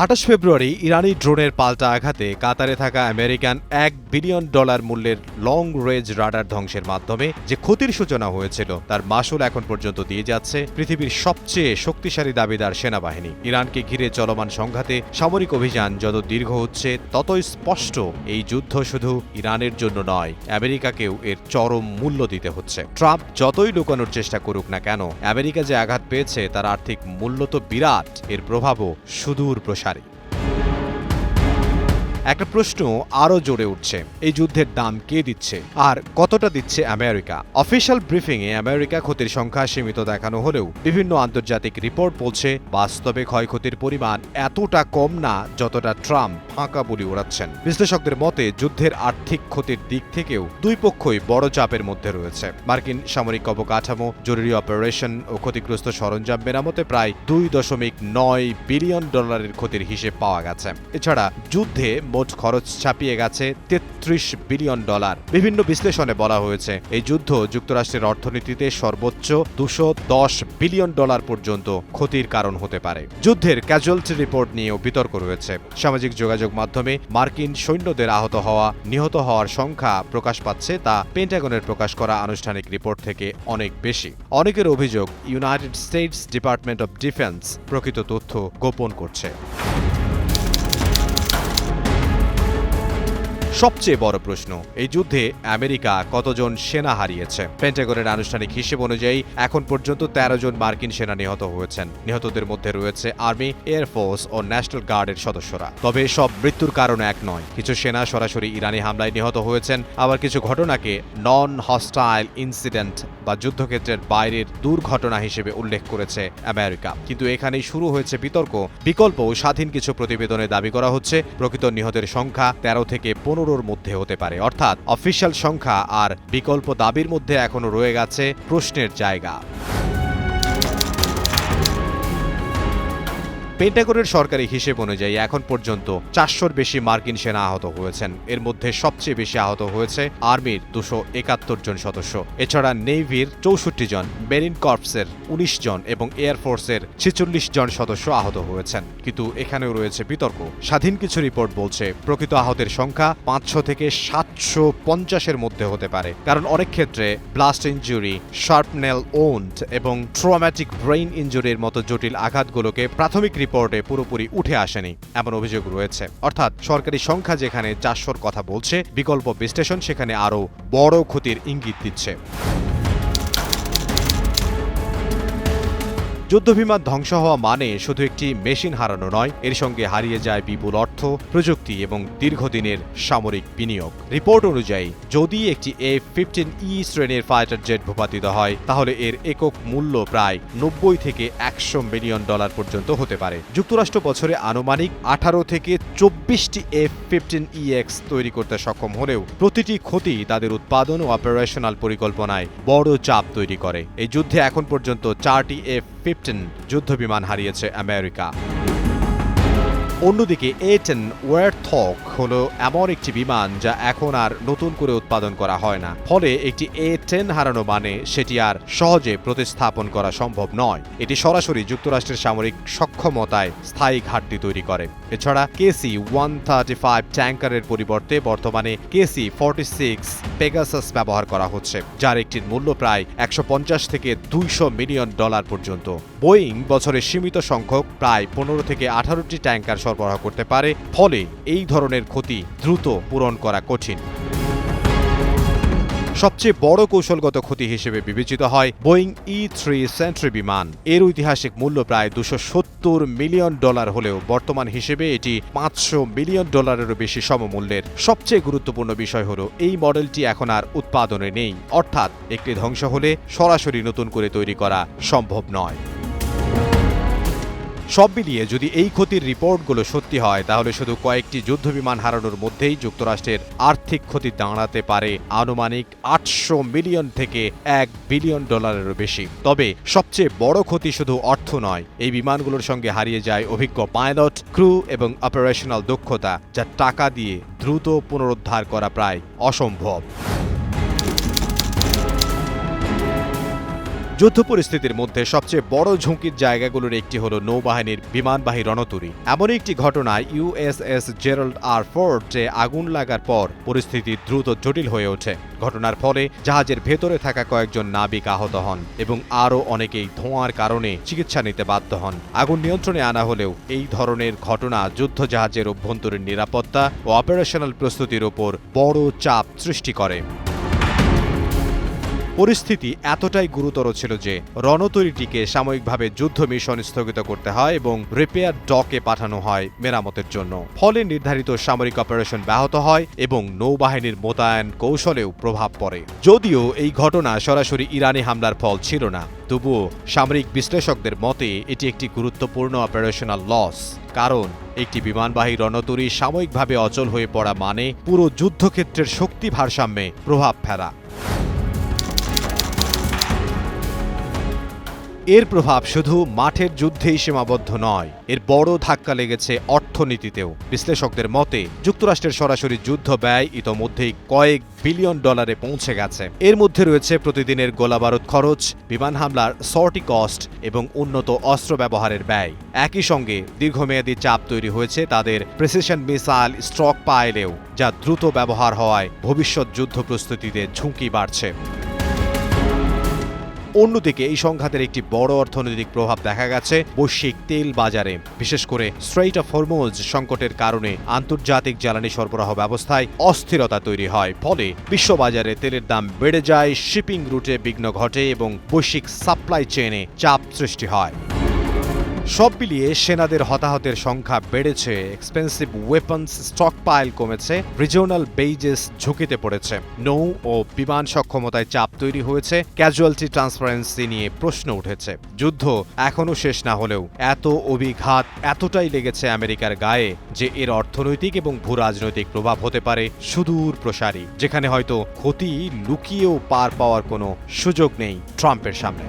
২৮ ফেব্রুয়ারি ইরানি ড্রোনের পাল্টা আঘাতে কাতারে থাকা আমেরিকান $1 বিলিয়ন মূল্যের লং রেঞ্জ রাডার ধ্বংসের মাধ্যমে যে ক্ষতির সূচনা হয়েছিল তার মাসুল এখন পর্যন্ত দিয়ে যাচ্ছে পৃথিবীর সবচেয়ে শক্তিশালী দাবিদার সেনাবাহিনী। ইরানকে ঘিরে চলমান সংঘাতে সামরিক অভিযান যত দীর্ঘ হচ্ছে ততই স্পষ্ট এই যুদ্ধ শুধু ইরানের জন্য নয়, আমেরিকাকেও এর চরম মূল্য দিতে হচ্ছে। ট্রাম্প যতই লুকানোর চেষ্টা করুক না কেন, আমেরিকা যে আঘাত পেয়েছে তার আর্থিক মূল্য তো বিরাট, এর প্রভাবও সুদূর প্রসারী। একটা প্রশ্ন আরও জোরে উঠছে, এই যুদ্ধের দাম কে দিচ্ছে আর কতটা দিচ্ছে আমেরিকা? অফিশিয়াল ব্রিফিংয়ে আমেরিকা ক্ষতির সংখ্যা সীমিত দেখানো হলেও বিভিন্ন আন্তর্জাতিক রিপোর্ট বলছে বাস্তবে ক্ষয়ক্ষতির পরিমাণ এতটা কম না যতটা ট্রাম্প ফাঁকা বলি ওড়াচ্ছেন। বিশ্লেষকদের মতে যুদ্ধের আর্থিক ক্ষতির দিক থেকেও দুই পক্ষই বড় চাপের মধ্যে রয়েছে। মার্কিন সামরিক অবকাঠামো, জরুরি অপারেশন ও ক্ষতিগ্রস্ত সরঞ্জাম মেরামতে প্রায় $2.9 বিলিয়ন ক্ষতির হিসেব পাওয়া গেছে। এছাড়া যুদ্ধে মোট খরচ ছাপিয়ে গেছে $33 বিলিয়ন। বিভিন্ন বিশ্লেষণে বলা হয়েছে এই যুদ্ধ যুক্তরাষ্ট্রের অর্থনীতিতে সর্বোচ্চ $210 বিলিয়ন পর্যন্ত ক্ষতির কারণ হতে পারে। যুদ্ধের ক্যাজুয়ালিটি রিপোর্ট নিয়েও বিতর্ক রয়েছে। সামাজিক যোগাযোগ মাধ্যমে মার্কিন সৈন্যদের আহত হওয়া, নিহত হওয়ার সংখ্যা প্রকাশ পাচ্ছে তা পেন্টাগনের প্রকাশ করা আনুষ্ঠানিক রিপোর্ট থেকে অনেক বেশি। অনেকের অভিযোগ United states department of defence প্রকৃত তথ্য গোপন করছে। সবচেয়ে বড় প্রশ্ন, এই যুদ্ধে আমেরিকা কতজন সেনা হারিয়েছে? পেন্টাগনের আনুষ্ঠানিক হিসেব অনুযায়ী এখন পর্যন্ত 13 জন মার্কিন সেনা নিহত হয়েছেন। নিহতদের মধ্যে রয়েছে আর্মি, এয়ারফোর্স ও ন্যাশনাল গার্ডের সদস্যরা। তবে সব মৃত্যুর কারণ এক নয়। কিছু সেনা সরাসরি ইরানি হামলায় নিহত হয়েছেন, আবার কিছু ঘটনাকে নন হস্টাইল ইনসিডেন্ট বা যুদ্ধক্ষেত্রের বাইরের দুর্ঘটনা হিসেবে উল্লেখ করেছে আমেরিকা। কিন্তু এখানেই শুরু হয়েছে বিতর্ক। বিকল্প ও স্বাধীন কিছু প্রতিবেদনে দাবি করা হচ্ছে প্রকৃত নিহতের সংখ্যা 13 থেকে 15 মধ্যে হতে পারে। অর্থাৎ অফিশিয়াল সংখ্যা আর বিকল্প দাবির মধ্যে এখনো রয়ে গেছে প্রশ্নের জায়গা। পেন্টাগনের সরকারি হিসেব অনুযায়ী এখন পর্যন্ত 400-র বেশি মার্কিন সেনা আহত হয়েছেন। এর মধ্যে সবচেয়ে বেশি আহত হয়েছে আর্মির 271 জন সদস্য। এছাড়া নেভির 64 জন, মেরিন কর্পসের 19 জন এবং এয়ারফোর্সের 46 জন সদস্য আহত হয়েছেন। কিন্তু এখানেও রয়েছে বিতর্ক। স্বাধীন কিছু রিপোর্ট বলছে প্রকৃত আহতের সংখ্যা 500 থেকে 750-এর মধ্যে হতে পারে, কারণ অনেক ক্ষেত্রে ব্লাস্ট ইনজুরি, শার্পনেল ওন্ড এবং ট্রমাটিক ব্রেইন ইনজুরির মতো জটিল আঘাতগুলোকে প্রাথমিক রিপোর্টে পুরোপুরি উঠে আসেনি এমন অভিযোগ রয়েছে। অর্থাৎ সরকারি সংখ্যা যেখানে 400-র কথা বলছে, বিকল্প বিশ্লেষণ সেখানে আরও বড় ক্ষতির ইঙ্গিত দিচ্ছে। যুদ্ধবিমান ধ্বংস হওয়া মানে শুধু একটি মেশিন হারানো নয়, এর সঙ্গে হারিয়ে যায় বিপুল অর্থ, প্রযুক্তি এবং দীর্ঘদিনের সামরিক বিনিয়োগ। রিপোর্ট অনুযায়ী যদি একটি F-15E শ্রেণীর ফাইটার জেট ভূপাতিত হয় তাহলে এর একক মূল্য প্রায় $90 থেকে $100 মিলিয়ন পর্যন্ত হতে পারে। যুক্তরাষ্ট্র বছরে আনুমানিক 18 থেকে 24টি F-15EX তৈরি করতে সক্ষম হলেও প্রতিটি ক্ষতি তাদের উৎপাদন ও অপারেশনাল পরিকল্পনায় বড় চাপ তৈরি করে। এই যুদ্ধে এখন পর্যন্ত 4টি F-15 যুদ্ধবিমান হারিয়েছে আমেরিকা। অন্যদিকে A-10 ওয়ারথগ হল এমন একটি বিমান যা এখন আর নতুন করে উৎপাদন করা হয় না। ফলে একটি A-10 হারানো মানে সেটি আর সহজে প্রতিস্থাপন করা সম্ভব নয়। এটি সরাসরি যুক্তরাষ্ট্রের সামরিক সক্ষমতায় স্থায়ী ঘাটতি তৈরি করে। এছাড়া KC-135 ট্যাঙ্কারের পরিবর্তে বর্তমানে KC-46 পেগাসাস ব্যবহার করা হচ্ছে, যার একটির মূল্য প্রায় $150 থেকে $200 মিলিয়ন পর্যন্ত। বোয়িং বছরে সীমিত সংখ্যক প্রায় 15 থেকে 18টি ট্যাঙ্কার সরবরাহ করতে পারে, ফলে এই ধরনের ক্ষতি দ্রুত পূরণ করা কঠিন। সবচেয়ে বড় কৌশলগত ক্ষতি হিসেবে বিবেচিত হয় বোয়িং E-3 সেন্ট্রি বিমান। এর ঐতিহাসিক মূল্য প্রায় $270 মিলিয়ন হলেও বর্তমান হিসেবে এটি $500 মিলিয়ন বেশি সমমূল্যের। সবচেয়ে গুরুত্বপূর্ণ বিষয় হলো এই মডেলটি এখন আর উৎপাদনে নেই, অর্থাৎ একটি ধ্বংস হলে সরাসরি নতুন করে তৈরি করা সম্ভব নয়। সব মিলিয়ে যদি এই ক্ষতির রিপোর্টগুলো সত্যি হয় তাহলে শুধু কয়েকটি যুদ্ধবিমান হারানোর মধ্যেই যুক্তরাষ্ট্রের আর্থিক ক্ষতি দাঁড়াতে পারে আনুমানিক $800 মিলিয়ন থেকে $1 বিলিয়ন বেশি। তবে সবচেয়ে বড় ক্ষতি শুধু অর্থ নয়, এই বিমানগুলোর সঙ্গে হারিয়ে যায় অভিজ্ঞ পাইলট, ক্রু এবং অপারেশনাল দক্ষতা, যা টাকা দিয়ে দ্রুত পুনরুদ্ধার করা প্রায় অসম্ভব। যুদ্ধ পরিস্থিতির মধ্যে সবচেয়ে বড় ঝুঁকির জায়গাগুলোর একটি হল নৌবাহিনীর বিমানবাহী রণতরী। এমন একটি ঘটনায় ইউএসএস জেরাল্ড আর ফোর্ডে আগুন লাগার পর পরিস্থিতি দ্রুত জটিল হয়ে ওঠে। ঘটনার ফলে জাহাজের ভেতরে থাকা কয়েকজন নাবিক আহত হন এবং আরও অনেকেই ধোঁয়ার কারণে চিকিৎসা নিতে বাধ্য হন। আগুন নিয়ন্ত্রণে আনা হলেও এই ধরনের ঘটনা যুদ্ধজাহাজের অভ্যন্তরীণ নিরাপত্তা ও অপারেশনাল প্রস্তুতির উপর বড় চাপ সৃষ্টি করে। পরিস্থিতি এতটাই গুরুতর ছিল যে রণতরীটিকে সাময়িকভাবে যুদ্ধ মিশন স্থগিত করতে হয় এবং রিপেয়ার ডকে পাঠানো হয় মেরামতের জন্য। ফলে নির্ধারিত সামরিক অপারেশন ব্যাহত হয় এবং নৌবাহিনীর মোতায়েন কৌশলেও প্রভাব পড়ে। যদিও এই ঘটনা সরাসরি ইরানি হামলার ফল ছিল না, তবুও সামরিক বিশ্লেষকদের মতে এটি একটি গুরুত্বপূর্ণ অপারেশনাল লস। কারণ একটি বিমানবাহী রণতরী সাময়িকভাবে অচল হয়ে পড়া মানে পুরো যুদ্ধক্ষেত্রের শক্তি ভারসাম্যে প্রভাব ফেলা। এর প্রভাব শুধু মাঠের যুদ্ধেই সীমাবদ্ধ নয়, এর বড় ধাক্কা লেগেছে অর্থনীতিতেও। বিশ্লেষকদের মতে যুক্তরাষ্ট্রের সরাসরি যুদ্ধ ব্যয় ইতোমধ্যেই কয়েক বিলিয়ন ডলারে পৌঁছে গেছে। এর মধ্যে রয়েছে প্রতিদিনের গোলাবারুদ খরচ, বিমান হামলার সর্টি কস্ট এবং উন্নত অস্ত্র ব্যবহারের ব্যয়। একই সঙ্গে দীর্ঘমেয়াদী চাপ তৈরি হয়েছে তাদের প্রিসিশন মিসাইল স্টক পাইলেও, যা দ্রুত ব্যবহার হওয়ায় ভবিষ্যৎ যুদ্ধ প্রস্তুতিতে ঝুঁকি বাড়ছে। অন্যদিকে এই সংঘাতের একটি বড় অর্থনৈতিক প্রভাব দেখা গেছে বৈশ্বিক তেল বাজারে। বিশেষ করে স্ট্রেইট অফ হরমুজ সংকটের কারণে আন্তর্জাতিক জ্বালানি সরবরাহ ব্যবস্থায় অস্থিরতা তৈরি হয়। ফলে বিশ্ববাজারে তেলের দাম বেড়ে যায়, শিপিং রুটে বিঘ্ন ঘটে এবং বৈশ্বিক সাপ্লাই চেইনে চাপ সৃষ্টি হয়। সব মিলিয়ে সেনাদের হতাহতের সংখ্যা বেড়েছে, এক্সপেন্সিভ ওয়েপন্স স্টকপাইল কমেছে, রিজিওনাল বেইজেস ঝুঁকিতে পড়েছে, নৌ ও বিমান সক্ষমতায় চাপ তৈরি হয়েছে, ক্যাজুয়ালিটি ট্রান্সপারেন্সি নিয়ে প্রশ্ন উঠেছে। যুদ্ধ এখনও শেষ না হলেও এত অভিঘাত এতটাই লেগেছে আমেরিকার গায়ে যে এর অর্থনৈতিক এবং ভূরাজনৈতিক প্রভাব হতে পারে সুদূর প্রসারী, যেখানে হয়তো ক্ষতি লুকিয়েও পার পাওয়ার কোনো সুযোগ নেই ট্রাম্পের সামনে।